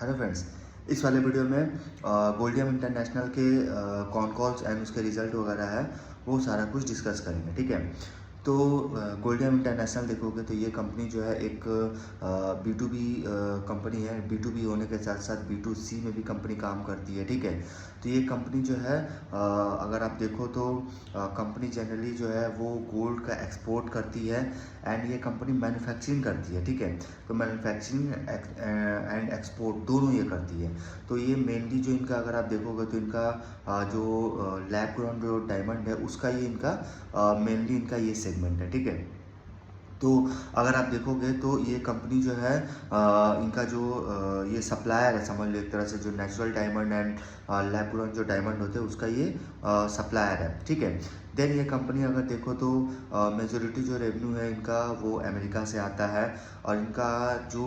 Hello friends, इस वाले video में गोल्डियम इंटरनेशनल के कॉन कॉल्स एंड उसके रिजल्ट वगैरह है, वो सारा कुछ डिस्कस करेंगे। ठीक है। तो गोल्डियम इंटरनेशनल देखोगे तो ये कंपनी जो है एक बी टू बी कंपनी है। बी टू बी होने के साथ साथ बी टू सी में भी कंपनी काम करती है। ठीक है। तो ये कंपनी जो है अगर आप देखो तो कंपनी जनरली जो है वो गोल्ड का एक्सपोर्ट करती है एंड ये कंपनी मैन्युफैक्चरिंग करती है। ठीक है। तो मैन्युफैक्चरिंग एंड एक्सपोर्ट दोनों ये करती है। तो ये मेनली जो इनका अगर आप देखोगे तो इनका जो लैब ग्राउंड जो डायमंड है उसका ये इनका मेनली इनका ये सेगमेंट है। ठीक है। तो अगर आप देखोगे तो ये कंपनी जो है इनका जो ये सप्लायर है, समझ लो एक तरह से, जो natural diamond and lab grown जो डायमंड होते हैं उसका ये सप्लायर है। ठीक है। देन ये कंपनी अगर देखो तो मेजोरिटी जो रेवेन्यू है इनका वो अमेरिका से आता है। और इनका जो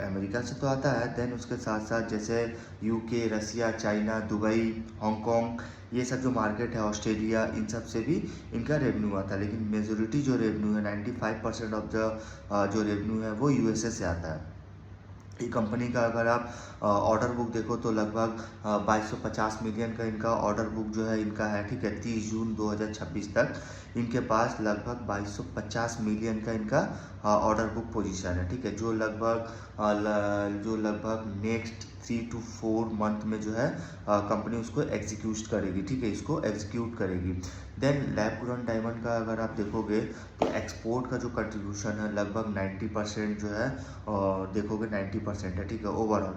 अमेरिका से तो आता है, देन उसके साथ साथ जैसे यूके, रसिया, चाइना, दुबई, हांगकांग, ये सब जो मार्केट है, ऑस्ट्रेलिया, इन सब से भी इनका रेवेन्यू आता है। लेकिन मेजोरिटी जो रेवेन्यू है 95% ऑफ द जो रेवेन्यू है वो यूएसए से आता है। ये कंपनी का अगर आप ऑर्डर बुक देखो तो लगभग 2250 मिलियन का इनका ऑर्डर बुक जो है इनका है। ठीक है। 30 जून 2026 तक इनके पास लगभग 2250 मिलियन का इनका ऑर्डर बुक पोजीशन है। ठीक है। जो लगभग नेक्स्ट 3 to 4 मंथ में जो है कंपनी उसको एग्जीक्यूट करेगी। ठीक है। इसको एग्जीक्यूट करेगी। देन लैब ग्रोन डायमंड का अगर आप देखोगे तो एक्सपोर्ट का जो कंट्रीब्यूशन है लगभग 90% जो है, और देखोगे 90% है। ठीक है। ओवरऑल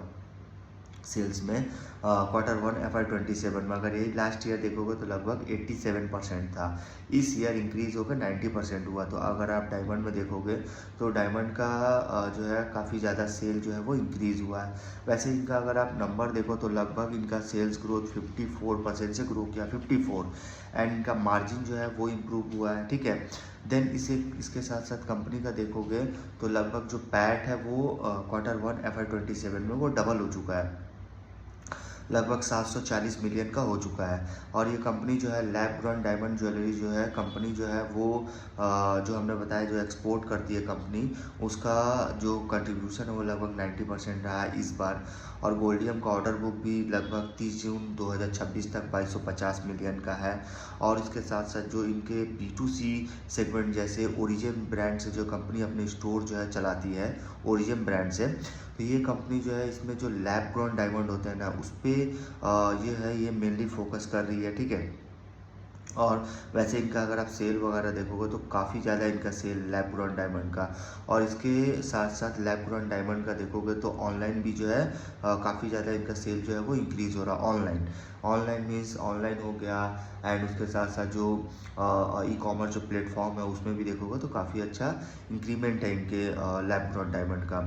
सेल्स में Q1 FY27 में अगर यही लास्ट ईयर देखोगे तो लगभग 87% था। इस ईयर इंक्रीज होकर 90% हुआ। तो अगर आप डायमंड में देखोगे तो डायमंड का जो है काफ़ी ज़्यादा सेल जो है वो इंक्रीज़ हुआ है। वैसे इनका अगर आप नंबर देखो तो लगभग इनका सेल्स ग्रोथ 54% से ग्रो किया, 54, एंड इनका मार्जिन जो है वो इम्प्रूव हुआ है। ठीक है। देन इसके साथ साथ कंपनी का देखोगे तो लगभग जो पैट है वो Q1 FY27 में वो डबल हो चुका है, लगभग 740 मिलियन का हो चुका है। और ये कंपनी जो है लैब ग्रोन डायमंड ज्वेलरी जो है कंपनी जो है वो जो हमने बताया जो एक्सपोर्ट करती है कंपनी, उसका जो कंट्रीब्यूशन है वो लगभग 90% रहा है इस बार। और गोल्डियम का ऑर्डर बुक भी लगभग 30 जून 2026 तक 2250 मिलियन का है। और इसके साथ साथ जो इनके B2C सेगमेंट जैसे ओरिजिन ब्रांड से जो कंपनी अपने स्टोर जो है चलाती है, ओरिजिन ब्रांड से, तो ये कंपनी जो है इसमें जो लैब ग्रोन डायमंड होते हैं ना उस पर ये है ये मेनली फोकस कर रही है। ठीक है। और वैसे इनका अगर आप सेल वगैरह देखोगे तो काफ़ी ज़्यादा इनका सेल लैब ग्रोन डायमंड का, और इसके साथ साथ लैब ग्रोन डायमंड का देखोगे तो ऑनलाइन भी जो है काफ़ी ज़्यादा इनका सेल जो है वो इंक्रीज़ हो रहा है। ऑनलाइन ऑनलाइन मीन्स ऑनलाइन हो गया, एंड उसके साथ साथ जो ई कॉमर्स जो प्लेटफॉर्म है उसमें भी देखोगे तो काफ़ी अच्छा इंक्रीमेंट है इनके लैब ग्रोन डायमंड का।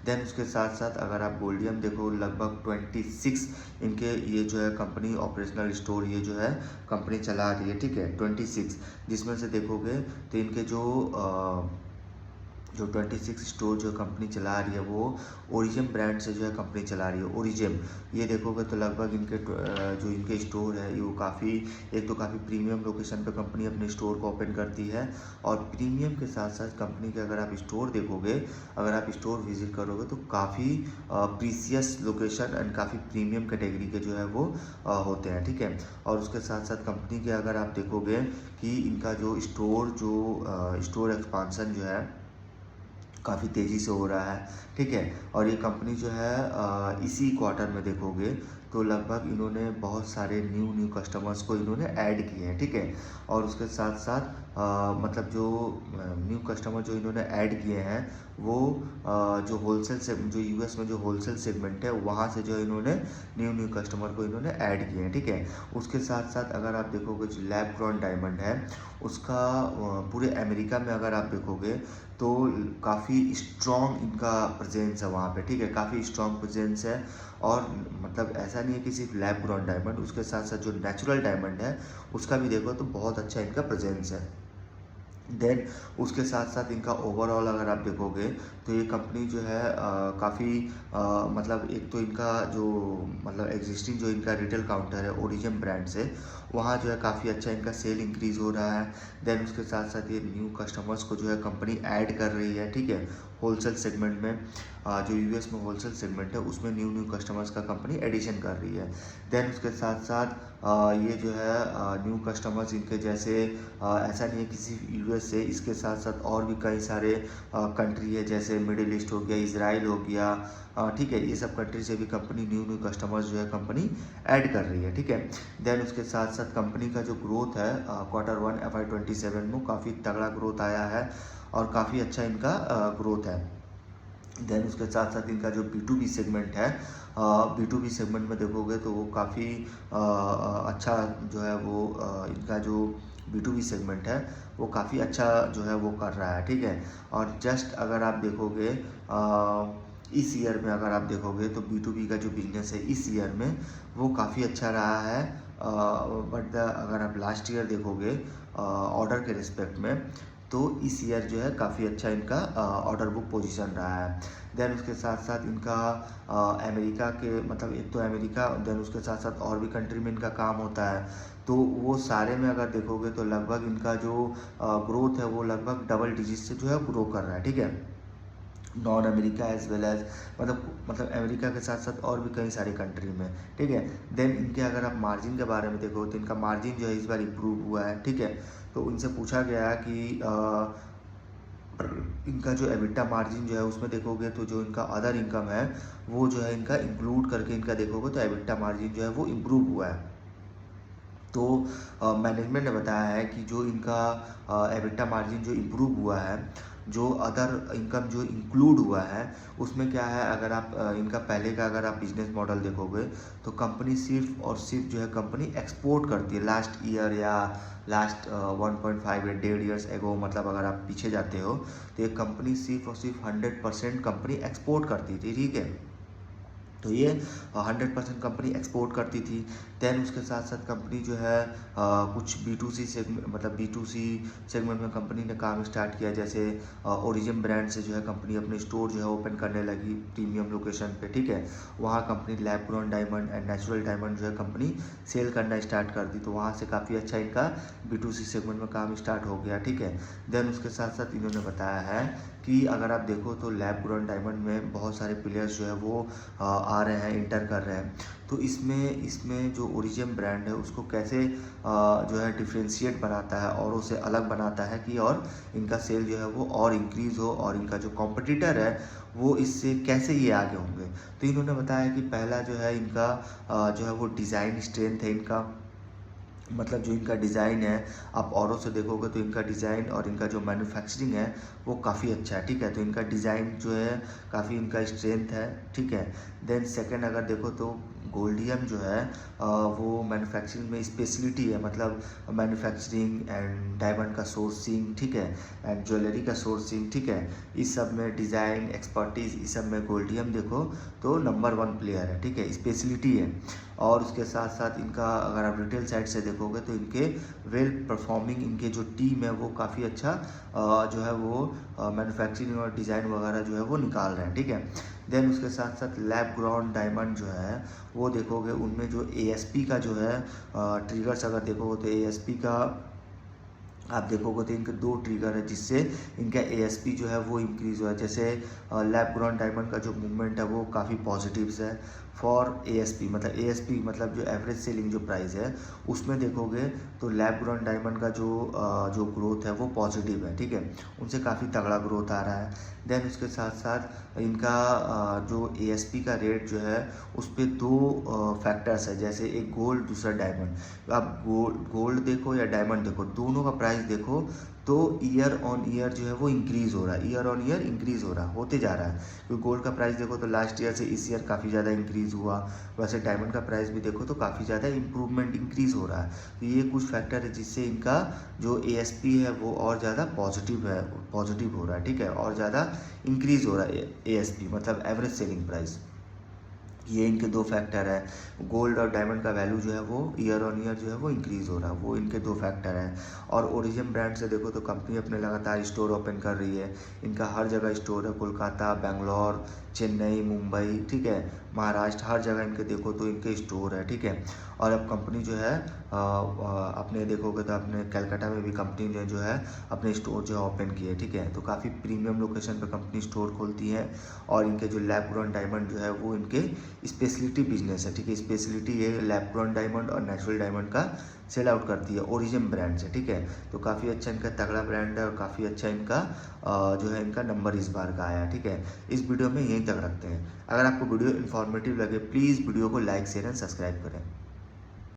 देन उसके साथ साथ अगर आप गोल्डियम देखो लगभग 26 इनके ये जो है कंपनी ऑपरेशनल स्टोर ये जो है कंपनी चला रही है। ठीक है। 26, जिसमें से देखोगे तो इनके जो 26 स्टोर जो कंपनी चला रही है वो ओरिजिन ब्रांड से जो है कंपनी चला रही है। ओरिजिन ये देखोगे तो लगभग इनके जो इनके स्टोर है वो काफ़ी, एक तो काफ़ी प्रीमियम लोकेशन पे कंपनी अपने स्टोर को ओपन करती है। और प्रीमियम के साथ साथ कंपनी के अगर आप स्टोर देखोगे, अगर आप स्टोर विजिट करोगे तो काफ़ी प्रीसियस लोकेशन एंड काफ़ी प्रीमियम कैटेगरी के जो है वो होते हैं। ठीक है। और उसके साथ साथ कंपनी के अगर आप देखोगे कि इनका जो स्टोर एक्सपांसन जो है काफ़ी तेज़ी से हो रहा है। ठीक है। और ये कंपनी जो है इसी क्वार्टर में देखोगे तो लगभग इन्होंने बहुत सारे न्यू कस्टमर्स को इन्होंने ऐड किए हैं। ठीक है। और उसके साथ साथ मतलब जो न्यू कस्टमर जो इन्होंने ऐड किए हैं वो जो होलसेल से जो यूएस में जो होलसेल सेगमेंट है वहाँ से जो इन्होंने न्यू कस्टमर को इन्होंने ऐड किए हैं। ठीक है। उसके साथ साथ अगर आप देखोगे जो लैब ग्रोन डायमंड है उसका पूरे अमेरिका में अगर आप देखोगे तो काफ़ी स्ट्रॉन्ग इनका प्रेजेंस है वहाँ पे। ठीक है। काफ़ी स्ट्रॉन्ग प्रेजेंस है। और मतलब ऐसा नहीं है कि सिर्फ लैब ग्रोन डायमंड, उसके साथ साथ जो नेचुरल डायमंड है उसका भी देखो तो बहुत अच्छा इनका प्रेजेंस है। देन उसके साथ साथ इनका ओवरऑल अगर आप देखोगे तो ये कंपनी जो है काफ़ी मतलब एक तो इनका जो मतलब एग्जिस्टिंग जो इनका रिटेल काउंटर है ओरिजिन ब्रांड से, वहाँ जो है काफ़ी अच्छा इनका सेल इंक्रीज़ हो रहा है। देन उसके साथ साथ ये न्यू कस्टमर्स को जो है कंपनी ऐड कर रही है। ठीक है। होलसेल सेगमेंट में, जो यूएस में होलसेल सेगमेंट है उसमें न्यू कस्टमर्स का कंपनी एडिशन कर रही है। देन उसके साथ साथ ये जो है न्यू कस्टमर्स इनके जैसे ऐसा नहीं है कि सिर्फ यूएस से, इसके साथ साथ और भी कई सारे कंट्री है, जैसे मिडिल ईस्ट हो गया, इजराइल हो गया, ठीक है, ये सब कंट्री से भी कंपनी न्यू कस्टमर्स जो है कंपनी ऐड कर रही है, ठीक है। देन उसके साथ साथ कंपनी का जो ग्रोथ है Q1 FY27 में काफ़ी तगड़ा ग्रोथ आया है और काफ़ी अच्छा इनका ग्रोथ है। देन उसके साथ साथ इनका जो B2B सेगमेंट है, B2B सेगमेंट में देखोगे तो वो काफ़ी अच्छा जो है वो इनका जो B2B सेगमेंट है वो काफ़ी अच्छा जो है वो कर रहा है, ठीक है। और जस्ट अगर आप देखोगे इस ईयर में अगर आप देखोगे तो B2B का जो बिजनेस है इस ईयर में वो काफ़ी अच्छा रहा है। बट अगर आप लास्ट ईयर देखोगे ऑर्डर के रिस्पेक्ट में, तो इस ईयर जो है काफ़ी अच्छा इनका ऑर्डर बुक पोजीशन रहा है। देन उसके साथ साथ इनका अमेरिका के, मतलब एक तो अमेरिका, देन उसके साथ साथ और भी कंट्री में इनका काम होता है, तो वो सारे में अगर देखोगे तो लगभग इनका जो ग्रोथ है वो लगभग डबल डिजिट से जो है ग्रो कर रहा है, ठीक है। Non America as well as मतलब अमेरिका के साथ साथ और भी कई सारी कंट्री में, ठीक है। देन इनके अगर आप मार्जिन के बारे में देखो तो इनका मार्जिन जो है इस बार इम्प्रूव हुआ है, ठीक है। तो उनसे पूछा गया है कि इनका जो एबिटा मार्जिन जो है उसमें देखोगे तो जो इनका अदर इनकम है वो जो है इनका इंक्लूड करके इनका देखोगे तो एबिटा मार्जिन जो है वो इम्प्रूव हुआ है। तो मैनेजमेंट ने बताया है कि जो इनका एबिटा मार्जिन जो इम्प्रूव हुआ है, जो अदर इनकम जो इंक्लूड हुआ है उसमें क्या है, अगर आप इनका पहले का अगर आप बिजनेस मॉडल देखोगे तो कंपनी सिर्फ और सिर्फ जो है कंपनी एक्सपोर्ट करती है। लास्ट ईयर या लास्ट 1.5 या 1.5 ईयर्स एगो, मतलब अगर आप पीछे जाते हो तो ये कंपनी सिर्फ और सिर्फ 100% कंपनी एक्सपोर्ट करती थी, ठीक है। तो ये 100% कंपनी एक्सपोर्ट करती थी। देन उसके साथ साथ कंपनी जो है कुछ B2C सेगमेंट, मतलब B2C सेगमेंट में कंपनी ने काम स्टार्ट किया, जैसे ओरिजिन ब्रांड से जो है कंपनी अपने स्टोर जो है ओपन करने लगी प्रीमियम लोकेशन पे, ठीक है। वहाँ company lab grown diamond and natural diamond जो है कंपनी सेल करना स्टार्ट कर दी, तो वहाँ से काफ़ी अच्छा इनका B2C सेगमेंट में काम स्टार्ट हो गया, ठीक है। देन उसके साथ साथ इन्होंने बताया है कि अगर आप देखो तो लैब ग्रोन डायमंड में बहुत सारे प्लेयर्स जो है वो आ रहे हैं, इंटर कर रहे हैं। तो इसमें जो ओरिजिन ब्रांड है उसको कैसे जो है डिफ्रेंशिएट बनाता है और उसे अलग बनाता है कि और इनका सेल जो है वो और इंक्रीज़ हो, और इनका जो कॉम्पिटिटर है वो इससे कैसे ये आगे होंगे। तो इन्होंने बताया कि पहला जो है इनका जो है वो डिज़ाइन स्ट्रेंथ है इनका, मतलब जो इनका डिज़ाइन है आप औरों से देखोगे तो इनका डिज़ाइन और इनका जो मैन्युफैक्चरिंग है वो काफ़ी अच्छा है, ठीक है। तो इनका डिज़ाइन जो है काफ़ी इनका स्ट्रेंथ है, ठीक है। देन सेकंड अगर देखो तो गोल्डियम जो है वो मैन्युफैक्चरिंग में स्पेशलिटी है, मतलब मैन्युफैक्चरिंग एंड डायमंड का सोर्सिंग, ठीक है, एंड ज्वेलरी का सोर्सिंग, ठीक है। इस सब में डिज़ाइन एक्सपर्टीज़, इस सब में गोल्डियम देखो तो नंबर 1 प्लेयर है, ठीक है, स्पेशलिटी है। और उसके साथ साथ इनका अगर आप रिटेल साइड से देखोगे तो इनके वेल परफॉर्मिंग इनके जो टीम है वो काफ़ी अच्छा जो है वो मैन्युफैक्चरिंग और डिज़ाइन वगैरह जो है वो निकाल रहे हैं, ठीक है। देन उसके साथ साथ लैब ग्रोन डायमंड जो है वो देखोगे उनमें जो ASP का जो है ट्रिगर्स अगर देखोगे तो ASP का आप देखोगे तो इनके 2 ट्रिगर है जिससे इनका ASP जो है वो इंक्रीज़ हुआ है। जैसे लैब ग्रोन डायमंड का जो मूवमेंट है वो काफ़ी पॉजिटिव्स है फॉर ASP, मतलब ASP मतलब जो एवरेज सेलिंग जो प्राइस है उसमें देखोगे तो लैब ग्रोन डायमंड का जो ग्रोथ है वो पॉजिटिव है, ठीक है, उनसे काफ़ी तगड़ा ग्रोथ आ रहा है। देन उसके साथ साथ इनका जो ASP का रेट जो है उस पर 2 फैक्टर्स है, जैसे एक गोल्ड दूसरा डायमंड। आप गोल्ड देखो या डायमंड देखो, दोनों का प्राइस देखो तो ईयर ऑन ईयर जो है वो इंक्रीज़ हो रहा है, ईयर ऑन ईयर इंक्रीज़ हो रहा होते जा रहा है। क्योंकि गोल्ड का प्राइस देखो तो लास्ट ईयर से इस ईयर काफ़ी ज़्यादा इंक्रीज़ हुआ, वैसे डायमंड का प्राइस भी देखो तो काफ़ी ज़्यादा इंप्रूवमेंट इंक्रीज़ हो रहा है। तो ये कुछ फैक्टर है जिससे इनका जो ASP है वो और ज़्यादा पॉजिटिव हो रहा है, ठीक है, और ज़्यादा इंक्रीज़ हो रहा है ASP, मतलब एवरेज सेलिंग प्राइस। ये इनके दो फैक्टर है। गोल्ड और डायमंड का वैल्यू जो है वो ईयर ऑन ईयर जो है वो इंक्रीज़ हो रहा है, वो इनके दो फैक्टर हैं। और ओरिजिन ब्रांड से देखो तो कंपनी अपने लगातार स्टोर ओपन कर रही है। इनका हर जगह स्टोर है, कोलकाता, बेंगलोर, चेन्नई, मुंबई, ठीक है, महाराष्ट्र, हर जगह इनके देखो तो इनके स्टोर है, ठीक है। और अब कंपनी जो है अपने देखोगे तो अपने कलकत्ता में भी कंपनी ने जो है अपने स्टोर जो है ओपन किए है, ठीक है। तो काफ़ी प्रीमियम लोकेशन पे कंपनी स्टोर खोलती है। और इनके जो लैब ग्रोन डायमंड जो है वो इनके स्पेशलिटी बिजनेस है, ठीक है। स्पेशलिटी ये लैब ग्रोन डायमंड और नेचुरल डायमंड का सेल आउट करती है ओरिजिन ब्रांड से, ठीक है। तो काफ़ी अच्छा इनका तगड़ा ब्रांड है और काफ़ी अच्छा इनका जो है इनका नंबर इस बार का आया, ठीक है। इस वीडियो में यहीं तक रखते हैं। अगर आपको वीडियो इन्फॉर्मेटिव लगे प्लीज़ वीडियो को लाइक शेयर एंड सब्सक्राइब करें।